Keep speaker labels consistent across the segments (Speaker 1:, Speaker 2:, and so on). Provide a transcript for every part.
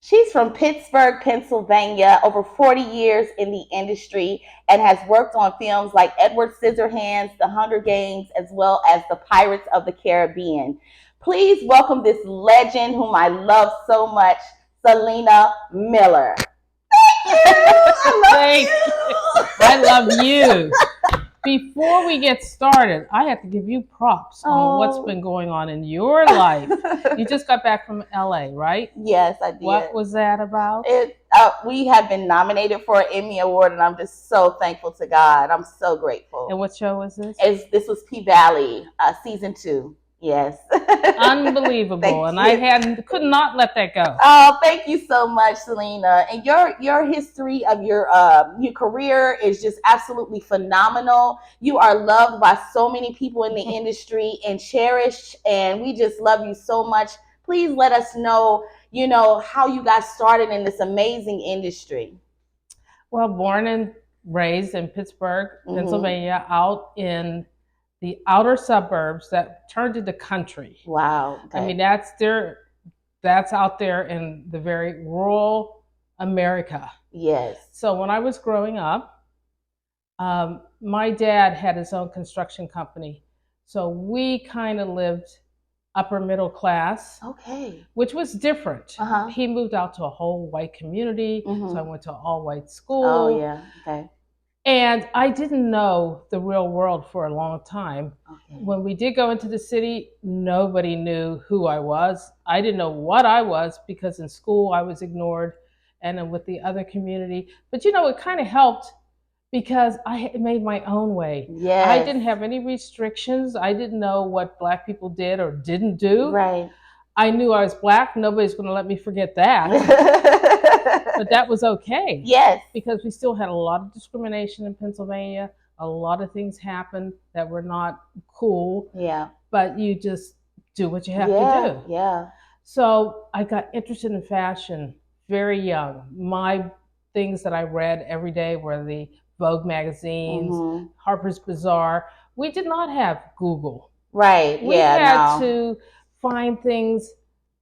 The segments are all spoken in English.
Speaker 1: She's from Pittsburgh, Pennsylvania, over 40 years in the industry, and has worked on films like Edward Scissorhands, The Hunger Games, as well as The Pirates of the Caribbean. Please welcome this legend whom I love so much, Selena Miller.
Speaker 2: Thank you. I love you. Before we get started, I have to give you props on what's been going on in your life. You just got back from LA, right?
Speaker 1: Yes, I did.
Speaker 2: What was that about?
Speaker 1: We have been nominated for an Emmy Award, and I'm just so thankful to God. I'm so grateful.
Speaker 2: And what show was this?
Speaker 1: This was P-Valley, season 2. Yes.
Speaker 2: Unbelievable. And I could not let that go.
Speaker 1: Oh, thank you so much, Selena. And your history of your career is just absolutely phenomenal. You are loved by so many people in the industry and cherished, and we just love you so much. Please let us know, how you got started in this amazing industry.
Speaker 2: Well, born and raised in Pittsburgh, Pennsylvania, out in the outer suburbs that turned into country.
Speaker 1: Wow. Okay.
Speaker 2: I mean, that's out there in the very rural America.
Speaker 1: Yes.
Speaker 2: So when I was growing up, my dad had his own construction company. So we kind of lived upper middle class.
Speaker 1: Okay.
Speaker 2: Which was different. He moved out to a whole white community. So I went to an all white school.
Speaker 1: Oh, yeah. Okay.
Speaker 2: And I didn't know the real world for a long time. Okay. When we did go into the city, nobody knew who I was. I didn't know what I was because in school I was ignored and then with the other community. But it kind of helped because I made my own way.
Speaker 1: Yes.
Speaker 2: I didn't have any restrictions. I didn't know what Black people did or didn't do.
Speaker 1: Right.
Speaker 2: I knew I was Black. Nobody's going to let me forget that. But that was okay.
Speaker 1: Yes.
Speaker 2: Because we still had a lot of discrimination in Pennsylvania. A lot of things happened that were not cool.
Speaker 1: Yeah.
Speaker 2: But you just do what you have to do.
Speaker 1: Yeah.
Speaker 2: So I got interested in fashion very young. My things that I read every day were the Vogue magazines, Harper's Bazaar. We did not have Google.
Speaker 1: Right.
Speaker 2: We had to find things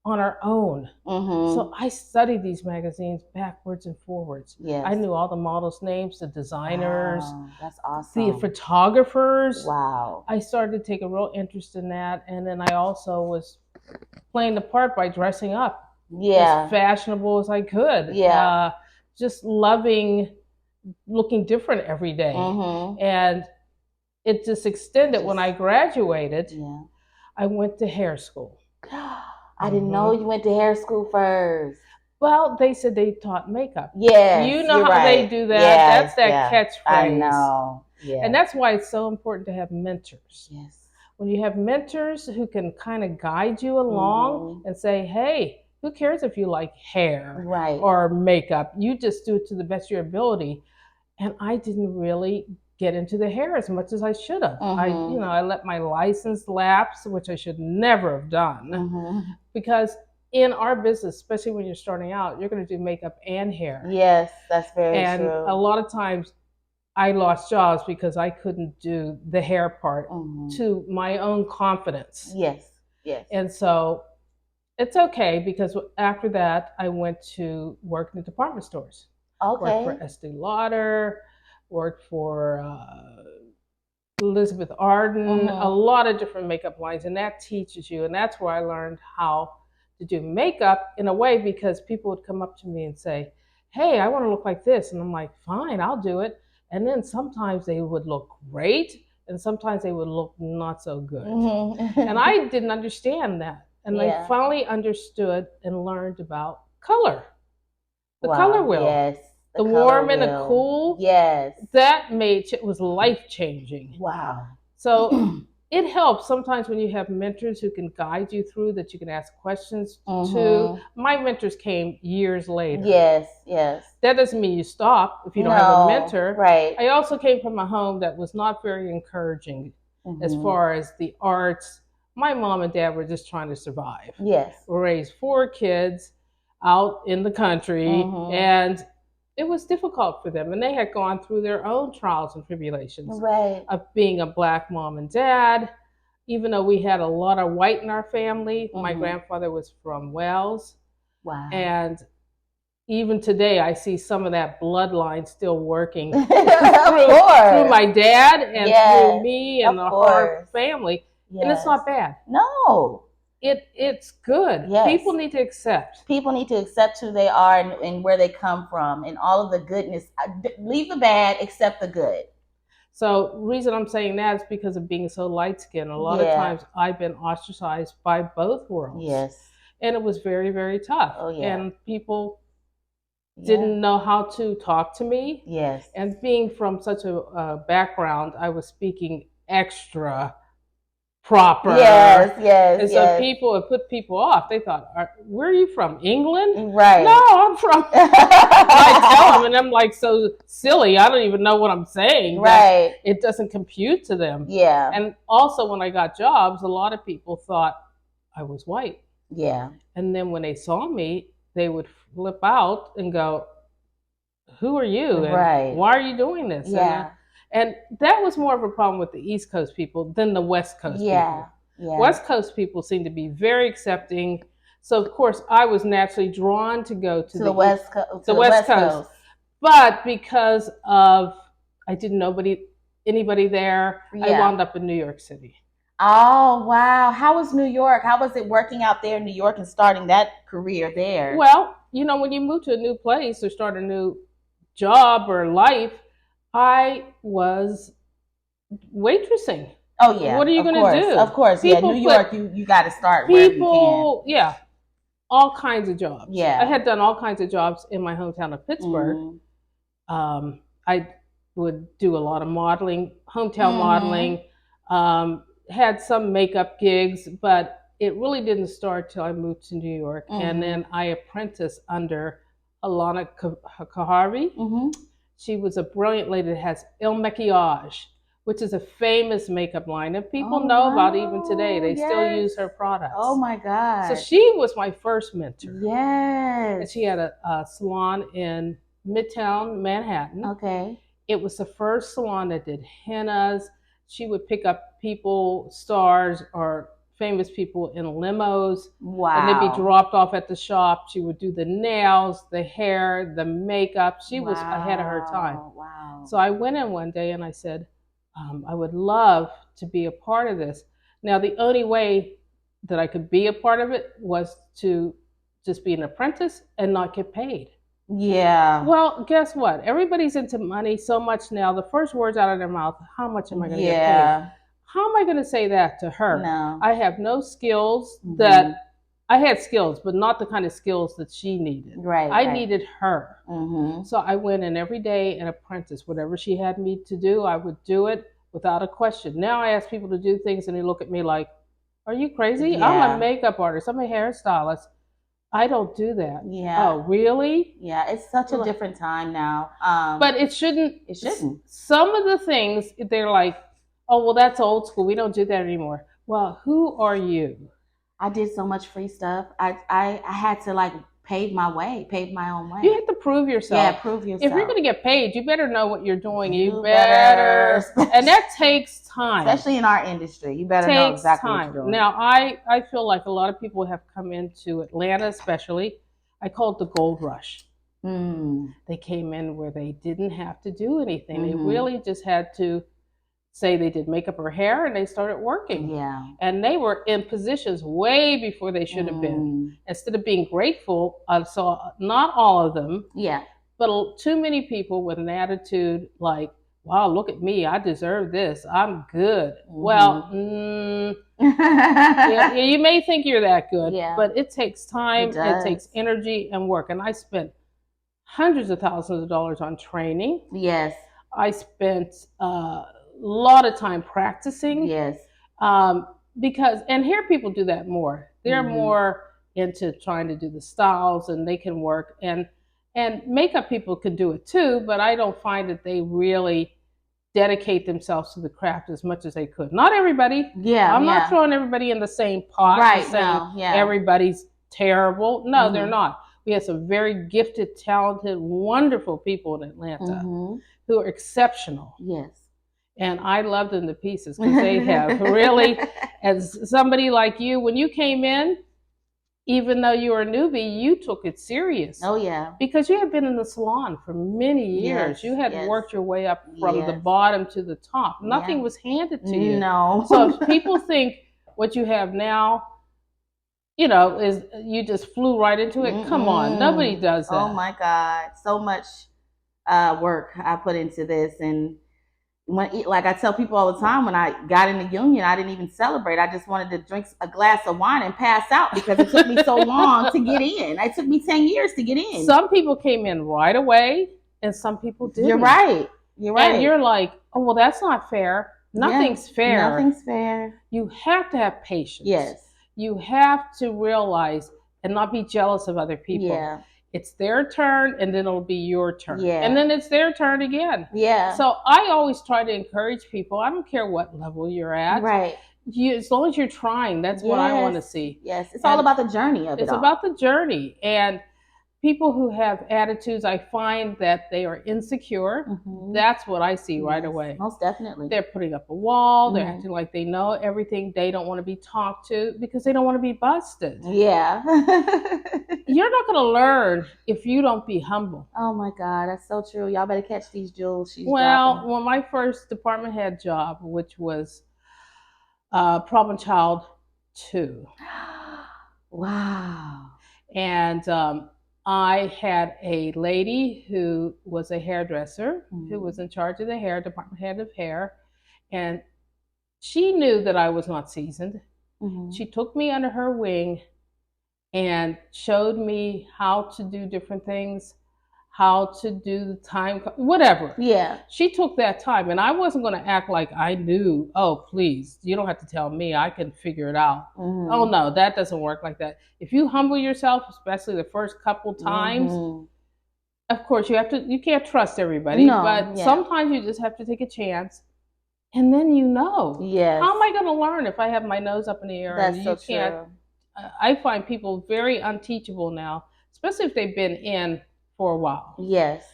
Speaker 2: on our own. So I studied these magazines backwards and forwards.
Speaker 1: Yes.
Speaker 2: I knew all the models' names, the designers.
Speaker 1: Wow, that's awesome.
Speaker 2: The photographers.
Speaker 1: Wow.
Speaker 2: I started to take a real interest in that. And then I also was playing the part by dressing up.
Speaker 1: Yeah.
Speaker 2: As fashionable as I could.
Speaker 1: Yeah.
Speaker 2: Just loving looking different every day. And it just extended. When I graduated, I went to hair school.
Speaker 1: I didn't know you went to hair school first.
Speaker 2: Well, they said they taught makeup.
Speaker 1: Yes,
Speaker 2: you know how they do that. That's that catchphrase.
Speaker 1: I know. Yeah.
Speaker 2: And that's why it's so important to have mentors.
Speaker 1: Yes.
Speaker 2: When you have mentors who can kind of guide you along and say, hey, who cares if you like hair or makeup? You just do it to the best of your ability. And I didn't really get into the hair as much as I should have. I let my license lapse, which I should never have done, because in our business, especially when you're starting out, you're going to do makeup and hair.
Speaker 1: Yes, that's very true.
Speaker 2: And a lot of times I lost jobs because I couldn't do the hair part to my own confidence.
Speaker 1: Yes, yes.
Speaker 2: And so it's okay because after that, I went to work in the department stores.
Speaker 1: Okay.
Speaker 2: Worked for Estee Lauder, worked for Elizabeth Arden, a lot of different makeup lines, and that teaches you. And that's where I learned how to do makeup in a way, because people would come up to me and say, hey, I want to look like this. And I'm like, fine, I'll do it. And then sometimes they would look great, and sometimes they would look not so good. And I didn't understand that. And I finally understood and learned about color. The color wheel.
Speaker 1: Yes.
Speaker 2: The warm and the cool.
Speaker 1: Yes.
Speaker 2: That was life-changing.
Speaker 1: Wow.
Speaker 2: So it helps sometimes when you have mentors who can guide you through, that you can ask questions to. My mentors came years later.
Speaker 1: Yes, yes.
Speaker 2: That doesn't mean you stop if you don't have a mentor.
Speaker 1: Right.
Speaker 2: I also came from a home that was not very encouraging as far as the arts. My mom and dad were just trying to survive.
Speaker 1: Yes.
Speaker 2: We raised 4 kids out in the country, and it was difficult for them. And they had gone through their own trials and tribulations of being a Black mom and dad. Even though we had a lot of white in our family, my grandfather was from Wales.
Speaker 1: Wow.
Speaker 2: And even today, I see some of that bloodline still working
Speaker 1: Of
Speaker 2: through
Speaker 1: course.
Speaker 2: my dad and through
Speaker 1: Yes.
Speaker 2: me and
Speaker 1: Of
Speaker 2: our
Speaker 1: course.
Speaker 2: family, and it's
Speaker 1: Yes.
Speaker 2: not bad.
Speaker 1: No.
Speaker 2: It's good.
Speaker 1: Yes.
Speaker 2: People need to accept.
Speaker 1: People need to accept who they are and where they come from and all of the goodness. Leave the bad, accept the good.
Speaker 2: So reason I'm saying that is because of being so light skinned. A lot of
Speaker 1: Yeah.
Speaker 2: times I've been ostracized by both worlds.
Speaker 1: Yes.
Speaker 2: And it was very, very tough.
Speaker 1: Oh, yeah.
Speaker 2: And people
Speaker 1: Yeah.
Speaker 2: didn't know how to talk to me.
Speaker 1: Yes.
Speaker 2: And being from such a background, I was speaking extra proper.
Speaker 1: Yes, yes,
Speaker 2: And so
Speaker 1: yes.
Speaker 2: people, it put people off. They thought, where are you from? England?
Speaker 1: Right.
Speaker 2: No, I'm from. I tell them, and I'm like so silly. I don't even know what I'm saying.
Speaker 1: Right.
Speaker 2: It doesn't compute to them.
Speaker 1: Yeah.
Speaker 2: And also, when I got jobs, a lot of people thought I was white.
Speaker 1: Yeah.
Speaker 2: And then when they saw me, they would flip out and go, who are you? And
Speaker 1: Right.
Speaker 2: why are you doing this?
Speaker 1: Yeah.
Speaker 2: And that was more of a problem with the East Coast people than the West Coast people.
Speaker 1: Yeah.
Speaker 2: West Coast people seem to be very accepting. So, of course, I was naturally drawn to go to the
Speaker 1: West Coast.
Speaker 2: The West Coast. But because of I didn't know anybody there, I wound up in New York City.
Speaker 1: Oh, wow. How was New York? How was it working out there in New York and starting that career there?
Speaker 2: Well, when you move to a new place or start a new job or life, I was waitressing.
Speaker 1: Oh, yeah.
Speaker 2: What are you going to do?
Speaker 1: Of course. People, New York, you got to start wherever you can.
Speaker 2: Yeah. All kinds of jobs.
Speaker 1: Yeah.
Speaker 2: I had done all kinds of jobs in my hometown of Pittsburgh. I would do a lot of modeling, hometown modeling, had some makeup gigs, but it really didn't start till I moved to New York. And then I apprenticed under Alana Kaharvi. She was a brilliant lady that has Il Maquillage, which is a famous makeup line that people know about even today. They still use her products.
Speaker 1: Oh my God.
Speaker 2: So she was my first mentor.
Speaker 1: Yes.
Speaker 2: And she had a salon in Midtown Manhattan.
Speaker 1: Okay.
Speaker 2: It was the first salon that did hennas. She would pick up people, stars or famous people in limos. Wow. And they'd be dropped off at the shop. She would do the nails, the hair, the makeup. She was ahead of her time. Wow. So I went in one day and I said, I would love to be a part of this. Now, the only way that I could be a part of it was to just be an apprentice and not get paid. Yeah. Well, guess what? Everybody's into money so much now. The first words out of their mouth, how much am I going to get paid? How am I going to say that to her? No. I have no skills that I had skills, but not the kind of skills that she needed. Right. I needed her. So I went in every day and apprenticed. Whatever she had me to do, I would do it without a question. Now I ask people to do things and they look at me like, are you crazy? Yeah. I'm a makeup artist. I'm a hairstylist. I don't do that. Yeah. Oh, really? Yeah, it's such a different time now. But it shouldn't. It shouldn't. Some of the things, they're like, oh, well, that's old school. We don't do that anymore. Well, who are you? I did so much free stuff. I had to pave my own way. You have to prove yourself. Yeah, prove yourself. If you're going to get paid, you better know what you're doing. You better. And that takes time. Especially in our industry. You better know exactly what you're doing. Now, I feel like a lot of people have come into Atlanta, especially. I call it the gold rush. They came in where they didn't have to do anything. They really just had to say they did makeup or hair and they started working. Yeah. And they were in positions way before they should have been. Instead of being grateful, I saw not all of them. Yeah. But too many people with an attitude like, wow, look at me. I deserve this. I'm good. Well, yeah, you may think you're that good, but it takes time. It takes energy and work. And I spent hundreds of thousands of dollars on training. Yes. I spent lot of time practicing. Yes. Because, and here people do that more. They're more into trying to do the styles and they can work. And makeup people can do it too, but I don't find that they really dedicate themselves to the craft as much as they could. Not everybody. Yeah. I'm not throwing everybody in the same pot. Right. Saying everybody's terrible. No, they're not. We have some very gifted, talented, wonderful people in Atlanta who are exceptional. Yes. And I love them to pieces because they have really, as somebody like you, when you came in, even though you were a newbie, you took it serious.
Speaker 1: Oh yeah.
Speaker 2: Because you had been in the salon for many years.
Speaker 1: Yes,
Speaker 2: you had
Speaker 1: yes.
Speaker 2: worked your way up from the
Speaker 1: Yes.
Speaker 2: bottom to the top. Nothing
Speaker 1: Yeah.
Speaker 2: was handed to you.
Speaker 1: No.
Speaker 2: So if people think what you have now, is you just flew right into it. Come on, nobody does that.
Speaker 1: Oh my God, so much work I put into this, and like I tell people all the time, when I got in the union, I didn't even celebrate. I just wanted to drink a glass of wine and pass out because it took me so long to get in. It took me 10 years to get in.
Speaker 2: Some people came in right away, and some people didn't.
Speaker 1: You're right. You're right.
Speaker 2: And you're like, oh, well, that's not fair. Nothing's fair.
Speaker 1: Nothing's fair.
Speaker 2: You have to have patience.
Speaker 1: Yes.
Speaker 2: You have to realize and not be jealous of other people.
Speaker 1: Yeah.
Speaker 2: It's their turn, and then it'll be your turn.
Speaker 1: Yeah.
Speaker 2: And then it's their turn again.
Speaker 1: Yeah.
Speaker 2: So I always try to encourage people. I don't care what level you're at.
Speaker 1: Right.
Speaker 2: As long as you're trying, that's what I want to see.
Speaker 1: Yes. It's all about the journey of it.
Speaker 2: It's about the journey. And people who have attitudes, I find that they are insecure. Mm-hmm. That's what I see right away.
Speaker 1: Most definitely.
Speaker 2: They're putting up a wall. They're acting like they know everything. They don't want to be talked to because they don't want to be busted. Yeah. You're not going to learn if you don't be humble.
Speaker 1: Oh my God, that's so true. Y'all better catch these jewels.
Speaker 2: Well, my first department head job, which was Problem Child 2.
Speaker 1: Wow.
Speaker 2: And I had a lady who was a hairdresser, who was in charge of the hair, department head of hair, and she knew that I was not seasoned. Mm-hmm. She took me under her wing and showed me how to do different things, how to do the time, whatever. Yeah. She took that time, and I wasn't going to act like I knew, oh, please, you don't have to tell me, I can figure it out. Mm-hmm. Oh, no, that doesn't work like that. If you humble yourself, especially the first couple times, of course, you can't trust everybody, but sometimes you just have to take a chance. And then yes. How am I going to learn if I have my nose up in the air?
Speaker 1: That's so true.
Speaker 2: I find people very unteachable now, especially if they've been in for a while. Yes.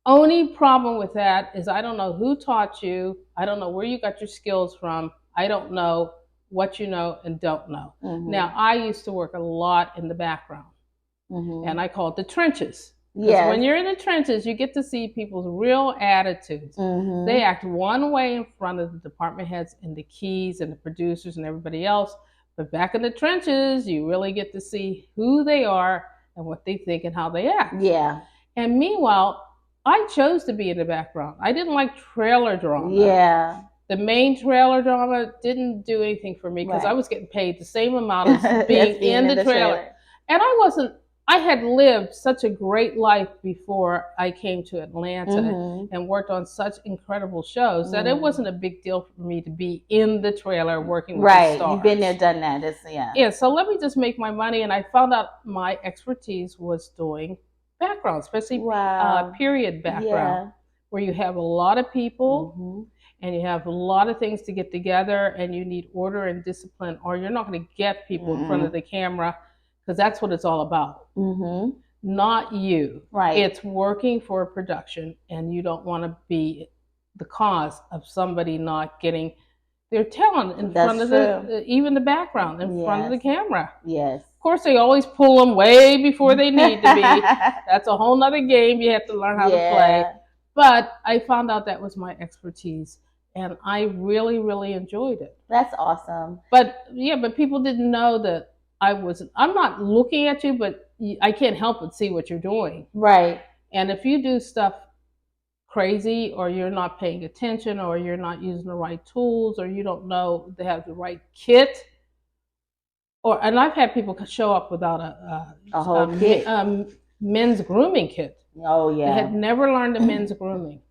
Speaker 2: Only problem with that is I don't know who taught you. I don't know where you got your skills from. I don't know what you know and don't know. Mm-hmm. Now, I used to work a lot in the background, and I call it the trenches. Yes. When you're in the trenches, you get to see people's real attitudes. Mm-hmm. They act one way in front of the department heads and the keys and the producers and everybody else. But back in the trenches, you really get to see who they are and what they think and how they act. Yeah. And meanwhile, I chose to be in the background. I didn't like trailer drama. Yeah. The main trailer drama didn't do anything for me because I was getting paid the same amount as being in the trailer. And I had lived such a great life before I came to Atlanta and worked on such incredible shows that it wasn't a big deal for me to be in the trailer working with the stars.
Speaker 1: Right, you've been there, done that.
Speaker 2: Yeah, so let me just make my money. And I found out my expertise was doing background, especially period background, where you have a lot of people and you have a lot of things to get together and you need order and discipline, or you're not going to get people in front of the camera. Because that's what it's all about. Not you. Right. It's working for a production, and you don't want to be the cause of somebody not getting their talent in front of even the background, in front of the camera. Yes. Of course, they always pull them way before they need to be. That's a whole nother game you have to learn how to play. But I found out that was my expertise, and I really, really enjoyed it.
Speaker 1: That's awesome.
Speaker 2: But people didn't know that I'm not looking at you, but I can't help but see what you're doing. Right. And if you do stuff crazy, or you're not paying attention, or you're not using the right tools, or you don't know they have the right kit, and I've had people show up without a whole kit. Men's grooming kit. Oh yeah. They had never learned the men's grooming.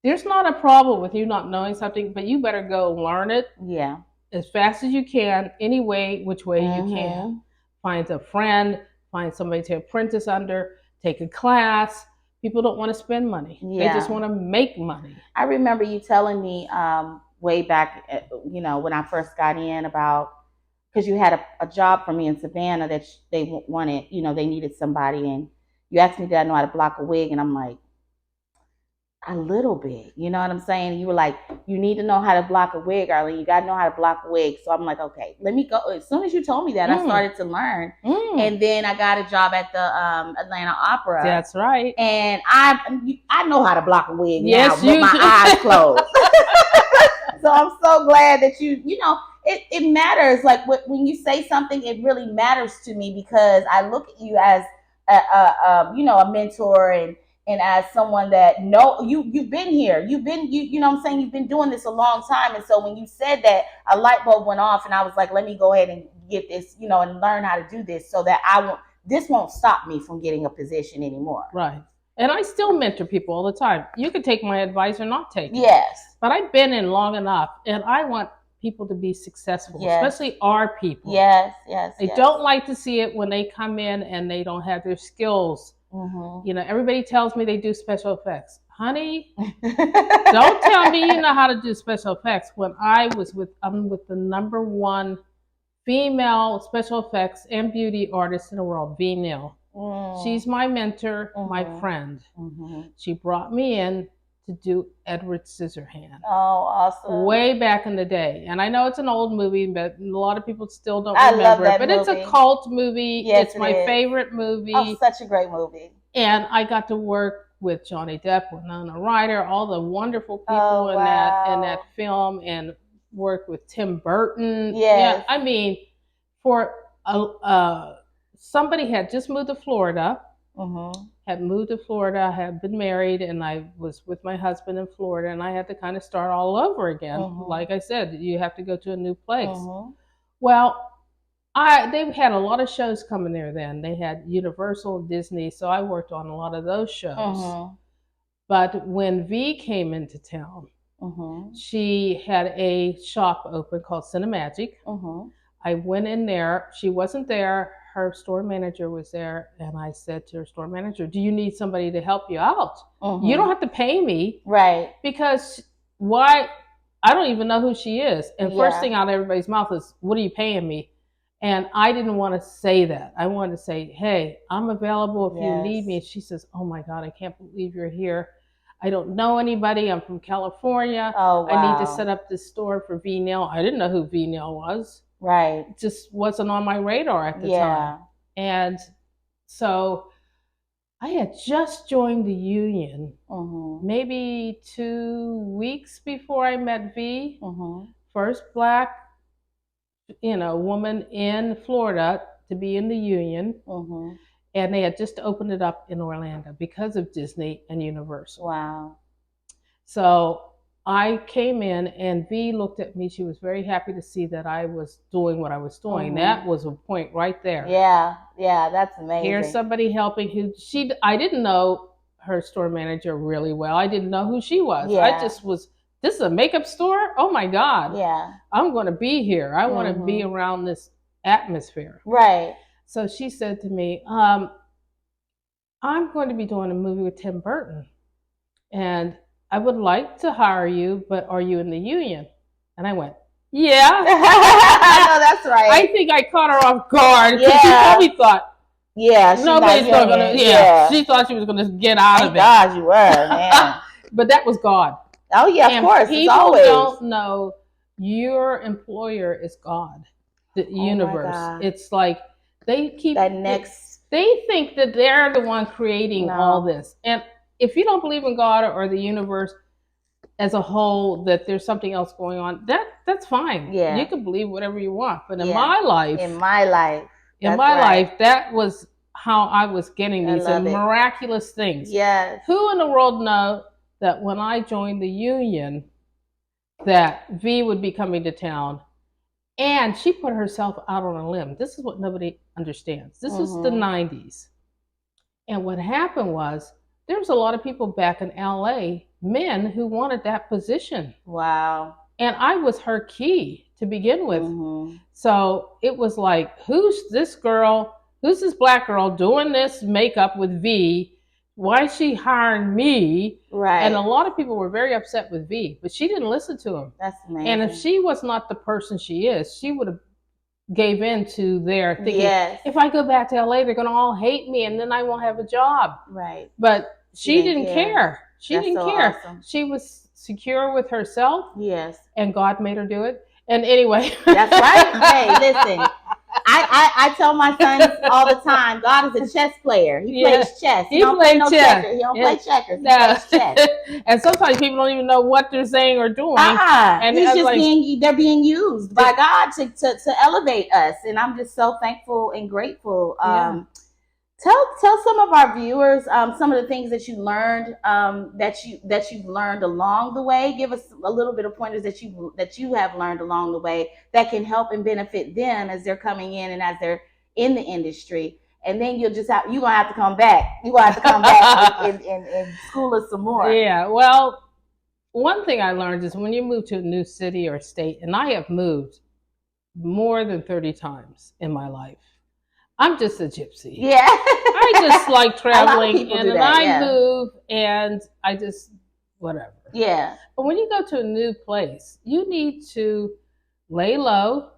Speaker 2: There's not a problem with you not knowing something, but you better go learn it. Yeah. As fast as you can, which way you can. Find a friend, find somebody to apprentice under, take a class. People don't want to spend money. Yeah. They just want to make money.
Speaker 1: I remember you telling me way back, when I first got in because you had a job for me in Savannah that they wanted, they needed somebody. And you asked me, did I know how to block a wig? And I'm like, A little bit, you know what I'm saying? You were like, you need to know how to block a wig, Arlene. You got to know how to block a wig. So I'm like, okay, let me go. As soon as you told me that, I started to learn. And then I got a job at the Atlanta Opera.
Speaker 2: That's right.
Speaker 1: And I know how to block a wig now with my eyes closed. So I'm so glad that you know, it matters. Like when you say something, it really matters to me because I look at you as you know, a mentor and as someone that you've been here, you know what I'm saying, you've been doing this a long time. And so when you said that, a light bulb went off, and I was like, let me go ahead and get this, you know, and learn how to do this so that this won't stop me from getting a position anymore.
Speaker 2: Right. And I still mentor people all the time. You can take my advice or not take it.
Speaker 1: Yes.
Speaker 2: But I've been in long enough, and I want people to be successful, especially our people.
Speaker 1: Yes.
Speaker 2: I don't like to see it when they come in and they don't have their skills. You know, everybody tells me they do special effects. Honey, don't tell me you know how to do special effects. When I'm with the #1 female special effects and beauty artist in the world, V. Neal. She's my mentor, my friend. She brought me in to do Edward Scissorhands.
Speaker 1: Oh, awesome.
Speaker 2: Way back in the day. And I know it's an old movie, but a lot of people still don't remember it. But it's a cult movie.
Speaker 1: Yes,
Speaker 2: it's my favorite movie.
Speaker 1: Oh, such a great movie.
Speaker 2: And I got to work with Johnny Depp, Winona Ryder, all the wonderful people in that film, and work with Tim Burton.
Speaker 1: Yes.
Speaker 2: Yeah, I mean, for somebody had just moved to Florida. Had moved to Florida, had been married, and I was with my husband in Florida, and I had to kind of start all over again. Like I said, you have to go to a new place. Well, they had a lot of shows coming there then. They had Universal, Disney, so I worked on a lot of those shows. But when V came into town, she had a shop open called Cinemagic. I went in there. She wasn't there. Her store manager was there, and I said to her store manager, do you need somebody to help you out? You don't have to pay me.
Speaker 1: Right.
Speaker 2: Because why? I don't even know who she is. And first thing out of everybody's mouth is, what are you paying me? And I didn't want to say that. I wanted to say, hey, I'm available if you need me. And she says, oh my God, I can't believe you're here. I don't know anybody. I'm from California.
Speaker 1: Oh, wow.
Speaker 2: I need to set up this store for V. Neal. I didn't know who V. Neal was.
Speaker 1: Right.
Speaker 2: It just wasn't on my radar at the time. And so I had just joined the union maybe 2 weeks before I met V. First Black, you know, woman in Florida to be in the union. And they had just opened it up in Orlando because of Disney and Universal.
Speaker 1: Wow.
Speaker 2: So I came in, and V looked at me. She was very happy to see that I was doing what I was doing. That was a point right there.
Speaker 1: Yeah, that's amazing.
Speaker 2: Here's somebody helping I didn't know her store manager really well. I didn't know who she was. I just was, this is a makeup store? Oh my God.
Speaker 1: Yeah.
Speaker 2: I'm going to be here. I want to be around this atmosphere.
Speaker 1: Right.
Speaker 2: So she said to me, I'm going to be doing a movie with Tim Burton, and I would like to hire you, but are you in the union? And I went, yeah.
Speaker 1: I know, that's right.
Speaker 2: I think I caught her off guard because she probably thought, nobody's not gonna. She thought she was gonna get out of it.
Speaker 1: God, you were, man.
Speaker 2: But that was God.
Speaker 1: Oh yeah, of course.
Speaker 2: People don't know your employer is God, the universe. It's like they keep
Speaker 1: that next.
Speaker 2: They think that they're the one creating all this, and if you don't believe in God or the universe as a whole, that there's something else going on, that's fine.
Speaker 1: Yeah.
Speaker 2: You can believe whatever you want. But in my life, that was how I was getting these miraculous things.
Speaker 1: Yes.
Speaker 2: Who in the world know that when I joined the union, that V would be coming to town, and she put herself out on a limb. This is what nobody understands. This was the 90s. And what happened was, there was a lot of people back in LA, men who wanted that position.
Speaker 1: Wow.
Speaker 2: And I was her key to begin with. So it was like, who's this girl? Who's this Black girl doing this makeup with V? Why is she hiring me?
Speaker 1: Right.
Speaker 2: And a lot of people were very upset with V, but she didn't listen to him.
Speaker 1: That's amazing.
Speaker 2: And if she was not the person she is, she would have gave in to their thinking, if I go back to LA, they're going to all hate me and then I won't have a job.
Speaker 1: Right.
Speaker 2: But she didn't care. She
Speaker 1: That's
Speaker 2: didn't
Speaker 1: so
Speaker 2: care.
Speaker 1: awesome.
Speaker 2: She was secure with herself.
Speaker 1: Yes.
Speaker 2: And God made her do it. And anyway.
Speaker 1: That's right. Hey, listen. I tell my sons all the time, God is a chess player. He plays chess. He don't play no checkers. He don't play checkers. He plays chess.
Speaker 2: And sometimes people don't even know what they're saying or doing. And
Speaker 1: he's just they're being used by God to elevate us. And I'm just so thankful and grateful. Tell some of our viewers some of the things that you learned that you've learned along the way. Give us a little bit of pointers that you have learned along the way that can help and benefit them as they're coming in and as they're in the industry. And then you're gonna have to come back. You're gonna have to come back and school us some more.
Speaker 2: Yeah. Well, one thing I learned is when you move to a new city or state, and I have moved more than 30 times in my life. I'm just a gypsy.
Speaker 1: Yeah.
Speaker 2: I just like traveling and I move and I just whatever.
Speaker 1: Yeah.
Speaker 2: But when you go to a new place, you need to lay low,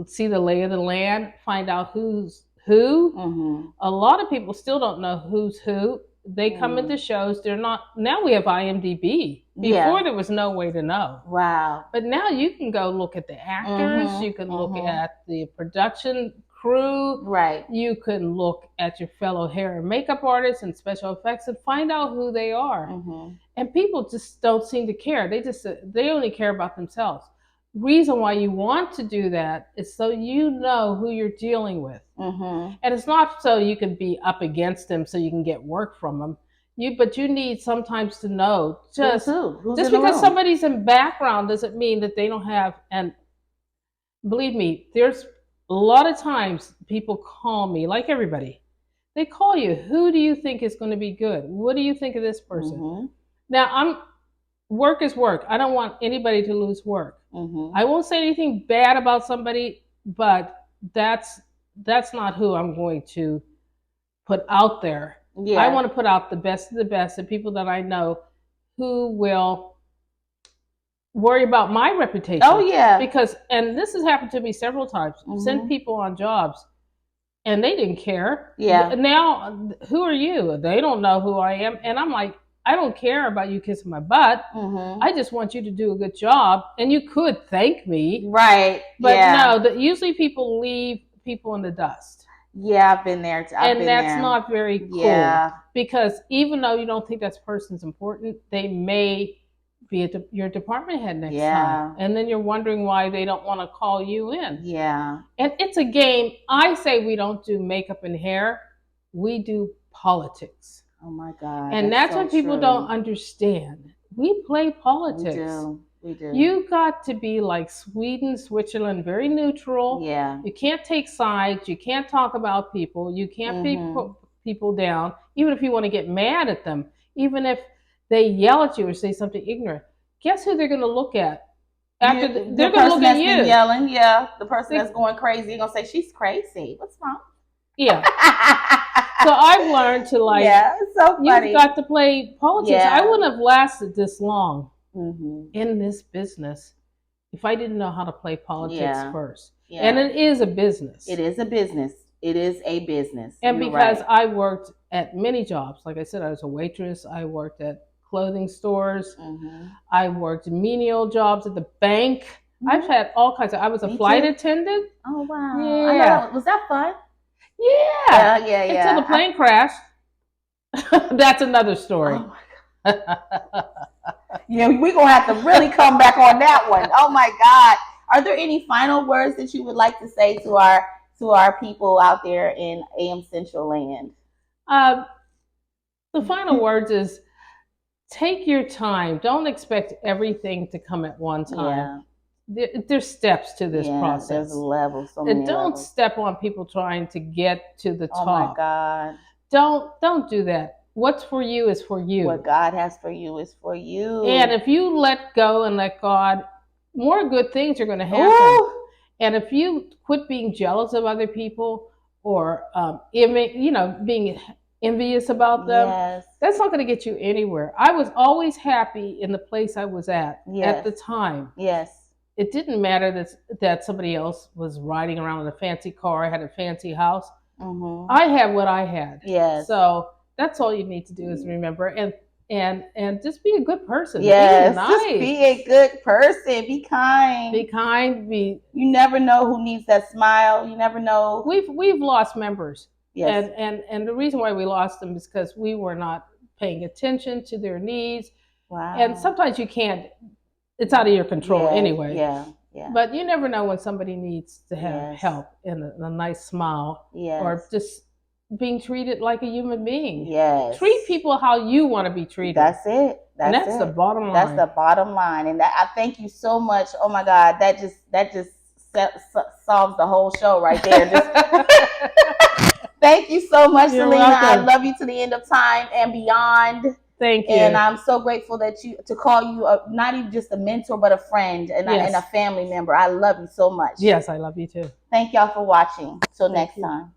Speaker 2: see the lay of the land, find out who's who.
Speaker 1: Mm-hmm.
Speaker 2: A lot of people still don't know who's who. They come into shows, they're not, now we have IMDb. Before there was no way to know.
Speaker 1: Wow.
Speaker 2: But now you can go look at the actors, you can look at the production crew.
Speaker 1: Right. You
Speaker 2: can look at your fellow hair and makeup artists and special effects and find out who they are. And people just don't seem to care. They only care about themselves. Reason why you want to do that is so you know who you're dealing with. And it's not so you can be up against them so you can get work from them. But you need sometimes to know just because somebody's in background doesn't mean that they don't have. And believe me, there's a lot of times people call me, like everybody. They call you. Who do you think is going to be good? What do you think of this person? Now, work is work. I don't want anybody to lose work. I won't say anything bad about somebody, but that's not who I'm going to put out there. Yeah. I want to put out the best of the best, the people that I know who will worry about my reputation.
Speaker 1: Oh yeah.
Speaker 2: And this has happened to me several times. Send people on jobs and they didn't care.
Speaker 1: Yeah.
Speaker 2: Now, who are you? They don't know who I am. And I'm like, I don't care about you kissing my butt. I just want you to do a good job. And you could thank me.
Speaker 1: Right.
Speaker 2: But no, usually people leave people in the dust.
Speaker 1: Yeah, I've been there.
Speaker 2: That's not very cool. Yeah. Because even though you don't think that person's important, they may be your department head next time. And then you're wondering why they don't want to call you in.
Speaker 1: Yeah.
Speaker 2: And it's a game. I say we don't do makeup and hair. We do politics.
Speaker 1: Oh my God.
Speaker 2: And that's what people don't understand. We play politics.
Speaker 1: We do.
Speaker 2: You got to be like Sweden, Switzerland, very neutral.
Speaker 1: Yeah.
Speaker 2: You can't take sides. You can't talk about people. You can't put people down, even if you want to get mad at them. Even if they yell at you or say something ignorant. Guess who they're going to look at? After they're going to look at you.
Speaker 1: Yelling, the person that's going crazy, you're going to say, she's crazy. What's wrong?
Speaker 2: Yeah. So I've learned to
Speaker 1: it's so funny.
Speaker 2: You've got to play politics. Yeah. I wouldn't have lasted this long in this business if I didn't know how to play politics first. Yeah. And it is a business.
Speaker 1: It is a business. It is a business.
Speaker 2: And because I worked at many jobs, like I said, I was a waitress. I worked at clothing stores. I worked menial jobs at the bank. I've had all kinds of. I was a flight attendant.
Speaker 1: Oh wow! Yeah, was that fun?
Speaker 2: Yeah. Until the plane crashed. That's another story.
Speaker 1: Oh my God. We're gonna have to really come back on that one. Oh my God! Are there any final words that you would like to say to our people out there in AM Central Land?
Speaker 2: The final words is take your time. Don't expect everything to come at one time. There's steps to this process.
Speaker 1: There's levels. So many
Speaker 2: don't
Speaker 1: levels.
Speaker 2: Step on people trying to get to the top.
Speaker 1: Oh my God!
Speaker 2: Don't do that. What's for you is for you.
Speaker 1: What God has for you is for you.
Speaker 2: And if you let go and let God, more good things are going to happen. Ooh. And if you quit being jealous of other people or being envious about them, that's not going to get you anywhere. I was always happy in the place I was at the time.
Speaker 1: Yes.
Speaker 2: It didn't matter that somebody else was riding around in a fancy car, had a fancy house. I had what I had.
Speaker 1: Yes.
Speaker 2: So that's all you need to do is remember. And and just be a good person.
Speaker 1: Yes,
Speaker 2: be nice.
Speaker 1: Just be a good person. Be kind.
Speaker 2: Be kind.
Speaker 1: You never know who needs that smile. You never know.
Speaker 2: We've lost members.
Speaker 1: Yes.
Speaker 2: And the reason why we lost them is because we were not paying attention to their needs.
Speaker 1: Wow.
Speaker 2: And sometimes you can't. It's out of your control anyway.
Speaker 1: Yeah. Yeah.
Speaker 2: But you never know when somebody needs to have help and a nice smile, or just being treated like a human being.
Speaker 1: Yes.
Speaker 2: Treat people how you want to be treated.
Speaker 1: That's it.
Speaker 2: That's the bottom line.
Speaker 1: That's the bottom line. And I thank you so much. Oh my God, that just solves the whole show right there. Thank you so much,
Speaker 2: You're
Speaker 1: Selena.
Speaker 2: welcome.
Speaker 1: I love you to the end of time and beyond.
Speaker 2: Thank you.
Speaker 1: And I'm so grateful to call you not even just a mentor, but a friend and a family member. I love you so much.
Speaker 2: Yes, I love you too.
Speaker 1: Thank y'all for watching. Till next time.